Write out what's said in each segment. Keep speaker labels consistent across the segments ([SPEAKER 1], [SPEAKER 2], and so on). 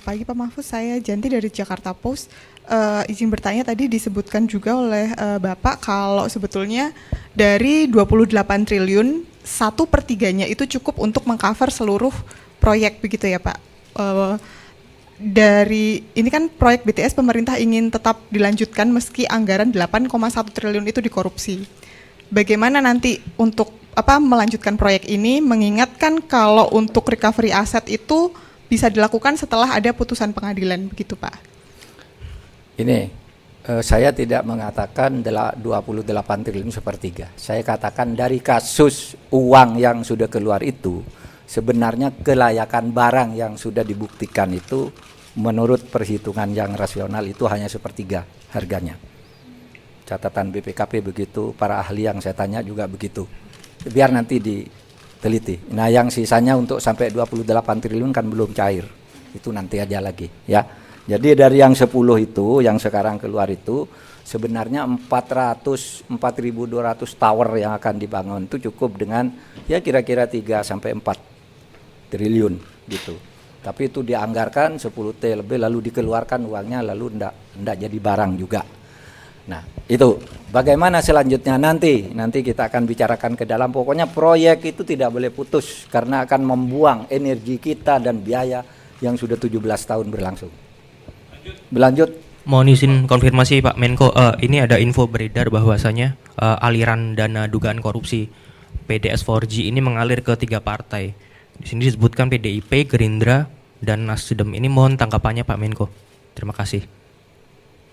[SPEAKER 1] Pagi Pak Mahfuz, saya Janti dari Jakarta Post. Izin bertanya, tadi disebutkan juga oleh Bapak kalau sebetulnya dari 28 triliun, 1/3-nya itu cukup untuk mengcover seluruh proyek, begitu ya Pak? Dari ini kan proyek BTS pemerintah ingin tetap dilanjutkan meski anggaran 8,1 triliun itu dikorupsi. Bagaimana nanti untuk melanjutkan proyek ini, mengingatkan kalau untuk recovery aset itu bisa dilakukan setelah ada putusan pengadilan, begitu Pak?
[SPEAKER 2] Ini saya tidak mengatakan 28 triliun sepertiga. Saya katakan dari kasus uang yang sudah keluar itu, sebenarnya kelayakan barang yang sudah dibuktikan itu menurut perhitungan yang rasional itu hanya sepertiga harganya. Catatan BPKP begitu, para ahli yang saya tanya juga begitu. Biar nanti diteliti. Nah, yang sisanya untuk sampai 28 triliun kan belum cair. Itu nanti aja lagi, ya. Jadi dari yang 10 itu, yang sekarang keluar itu, sebenarnya 4.200 tower yang akan dibangun itu cukup dengan ya kira-kira 3 sampai 4 triliun gitu. Tapi itu dianggarkan 10T lebih lalu dikeluarkan uangnya lalu enggak jadi barang juga. Nah, itu bagaimana selanjutnya nanti kita akan bicarakan ke dalam. Pokoknya proyek itu tidak boleh putus karena akan membuang energi kita dan biaya yang sudah 17 tahun berlangsung. Berlanjut.
[SPEAKER 3] Mohon izin konfirmasi Pak Menko, ini ada info beredar bahwasanya aliran dana dugaan korupsi PDS 4G ini mengalir ke 3 partai. Di sini disebutkan PDIP, Gerindra, dan Nasdem. Ini mohon tanggapannya Pak Menko. Terima kasih.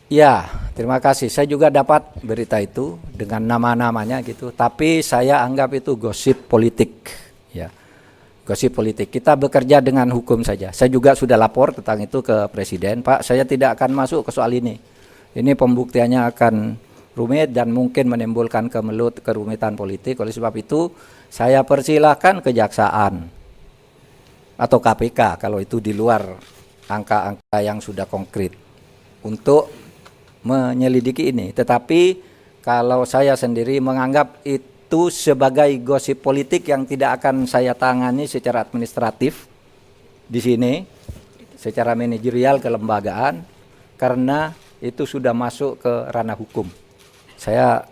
[SPEAKER 2] Ya, terima kasih. Saya juga dapat berita itu dengan nama-namanya gitu. Tapi saya anggap itu gosip politik. Ya, gosip politik. Kita bekerja dengan hukum saja. Saya juga sudah lapor tentang itu ke Presiden. Pak, saya tidak akan masuk ke soal ini. Ini pembuktiannya akan rumit dan mungkin menimbulkan kerumitan politik. Oleh sebab itu, saya persilahkan kejaksaan atau KPK kalau itu di luar angka-angka yang sudah konkret untuk menyelidiki ini. Tetapi kalau saya sendiri menganggap itu sebagai gosip politik yang tidak akan saya tangani secara administratif di sini, secara manajerial kelembagaan, karena itu sudah masuk ke ranah hukum. Saya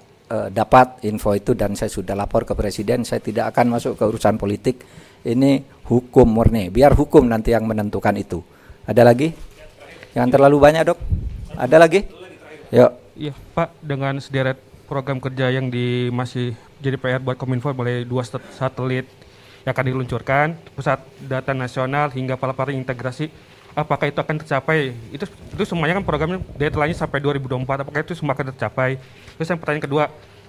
[SPEAKER 2] dapat info itu dan saya sudah lapor ke Presiden. Saya tidak akan masuk ke urusan politik. Ini hukum murni. Biar hukum nanti yang menentukan itu. Ada lagi? Jangan terlalu banyak, Dok. Ada lagi? Yuk.
[SPEAKER 4] Iya, Pak, dengan sederet program kerja yang masih jadi PR buat Kominfo, mulai 2 satelit yang akan diluncurkan, pusat data nasional hingga pelaporan integrasi, apakah itu akan tercapai? Itu semuanya kan programnya deadline-nya sampai 2024, apakah itu semua akan tercapai? Terus yang pertanyaan kedua,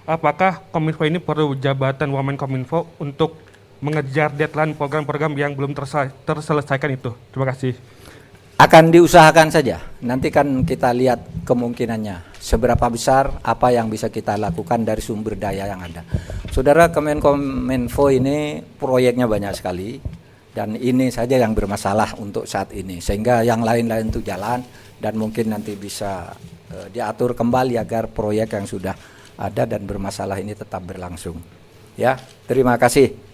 [SPEAKER 4] apakah Kominfo ini perlu jabatan Wamen Kominfo untuk mengejar deadline program-program yang belum terselesaikan itu? Terima kasih.
[SPEAKER 2] Akan diusahakan saja. Nanti kan kita lihat kemungkinannya. Seberapa besar apa yang bisa kita lakukan dari sumber daya yang ada. Saudara, Kominfo ini proyeknya banyak sekali. Dan ini saja yang bermasalah untuk saat ini. Sehingga yang lain-lain itu jalan. Dan mungkin nanti bisa diatur kembali agar proyek yang sudah ada dan bermasalah ini tetap berlangsung. Ya, terima kasih.